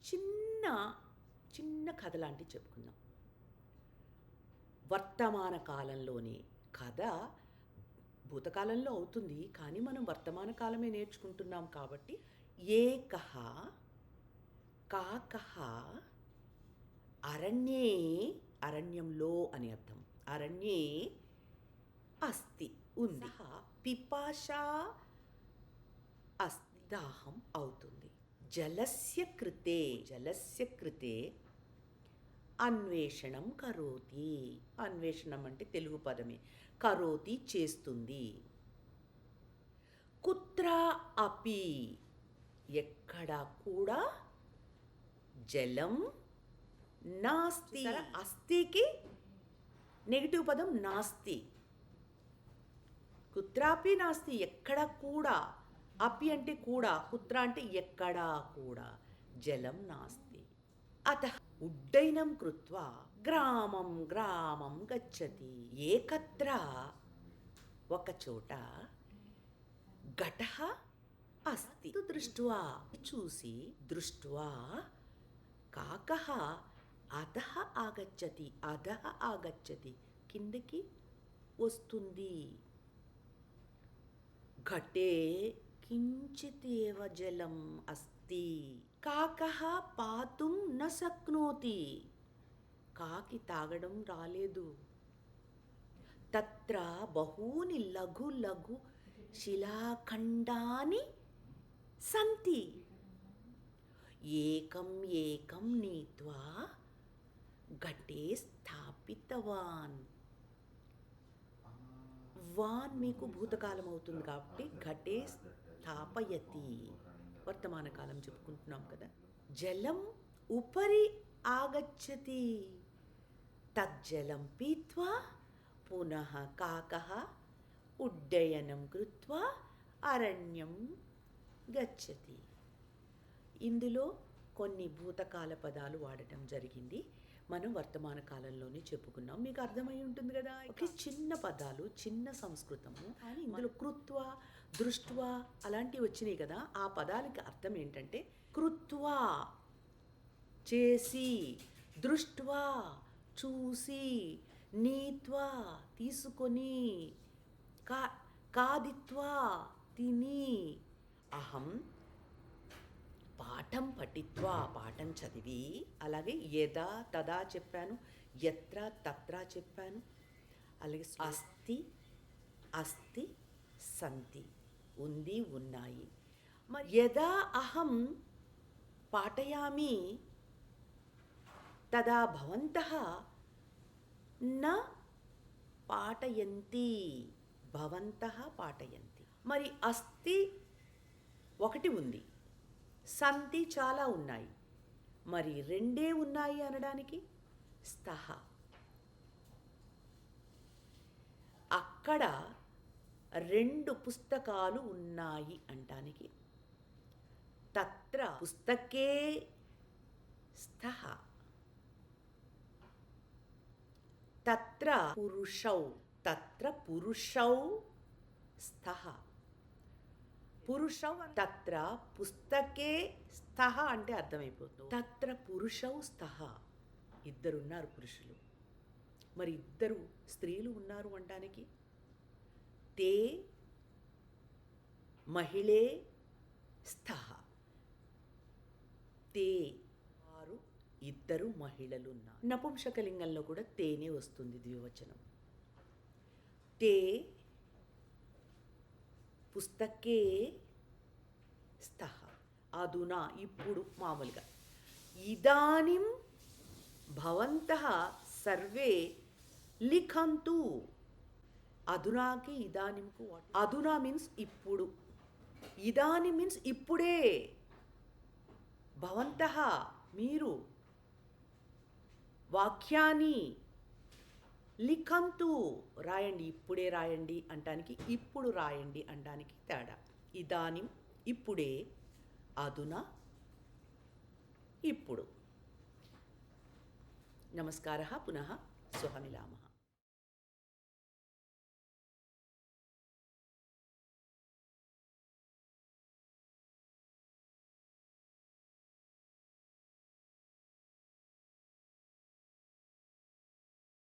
చిన్న చిన్న కథ లాంటివి చెప్పుకుందాం. వర్తమాన కాలంలోని కథ భూతకాలంలో అవుతుంది. కానీ మనం వర్తమాన కాలమే నేర్చుకుంటున్నాం కాబట్టి ఏకః కాకః అరణ్యే, అరణ్యంలో అని అర్థం. అరణ్యే అస్తి ఉంది. పిపాషా అస్తి దాహం అవుతుంది. జలస్య కృతే అన్వేషణం కరోతి. అన్వేషణం అంటే తెలుగు పదమే. కరోతి చేస్తుంది. కుత్ర అపి ఎక్కడా కూడా జలం నాస్తి. అస్తికి నెగిటివ్ పదం నాస్తి. కుత్రాపి నాస్తి ఎక్కడ కూడా. అపి అంటే కూడా, కుత్ర అంటే ఎక్కడా కూడా జలం నాస్తి. అతః ఉడ్డయనం కృత్వా గ్రామం గ్రామం గచ్చతి. ఏకత్ర ఒకచోట ఘటః అస్తి. దృష్ట్వా చూసి, దృష్ట్వా కాకః అధః ఆగచ్చతి. అధః ఆగచ్చతి కిందకి వస్తుంది. ఘటే కించిత్ ఏవ జలం అస్తి. కాకః పాతుం న శక్నోతి. కాకి తాగడం రాలేదు. తత్ర బహూని లఘు లఘు శిలాఖండాని సంతి. ఏకం ఏకం నీత్వా ఘటే స్థాపితవాన్. వాన్ మీకు భూతకాలం అవుతుంది కాబట్టి ఘటే స్థాపయతి. వర్తమాన కాలం చెప్పుకుంటున్నాం కదా. జలం ఉపరి ఆగచ్చతి. తజ్జలం పీత్వా పునః కాకః ఉడ్డయనం కృత్వా అరణ్యం గచ్చతి. ఇందులో కొన్ని భూతకాల పదాలు వాడటం జరిగింది. మనం వర్తమాన కాలంలోనే చెప్పుకున్నాం. మీకు అర్థమై ఉంటుంది కదా. ఒకే చిన్న పదాలు, చిన్న సంస్కృతము. కానీ ఇందులో కృత్వా, దృష్ట్వా అలాంటివి వచ్చినాయి కదా. ఆ పదాలకి అర్థం ఏంటంటే కృత్వా చేసి, దృష్ట్వా చూసి, నీత్వా తీసుకొని, కాదిత్వా తిని, అహం పాఠం పఠిత్వా పాఠం చదివి, అలాగే యదా తదా చెప్పాను, యత్ర తత్ర చెప్పాను, అలాగే అస్తి అస్తి సంతి ఉంది ఉన్నాయి. మరి యదా అహం పాఠయామి తదా భవంతః న పాఠయంతి. భవంతః పాఠయంతి. మరి అస్తి ఒకటి ఉంది, సంతి చాలా ఉన్నాయి. మరి రెండే ఉన్నాయి అనడానికి స్తః. అక్కడ రెండు పుస్తకాలు ఉన్నాయి అంటానికి తత్ర పుస్తకే స్తః. తత్ర పురుషౌ, తత్ర పురుషౌ స్తః. పురుషౌ తత్ర పుస్తకే స్తః అంటే అర్థమైపోతుంది. తత్ర పురుషౌ స్తః. ఇద్దరున్నారు పురుషులు. మరి ఇద్దరు స్త్రీలు ఉన్నారు అనడానికి తే మహిళే స్తః. తే వారు ఇద్దరు మహిళలు ఉన్నారు. నపుంసకలింగంలో కూడా తేనే వస్తుంది ద్వివచనం. తే పుస్తకే స్తః. అధునా ఇప్పుడు మామూలుగా. ఇదానిం భవంతః సర్వే లిఖంతు. అధునాకి ఇదానింకు అధునా మీన్స్ ఇప్పుడు, ఇదాని మీన్స్ ఇప్పుడే. భవంతః మీరు, వాక్యాన్ని లిఖంతు రాయండి, ఇప్పుడే రాయండి అంటానికి ఇప్పుడు రాయండి అంటానికి తేడా. ఇదానిం ఇప్పుడే, అధునా ఇప్పుడు. నమస్కారः పునః శ్వः మిలామः.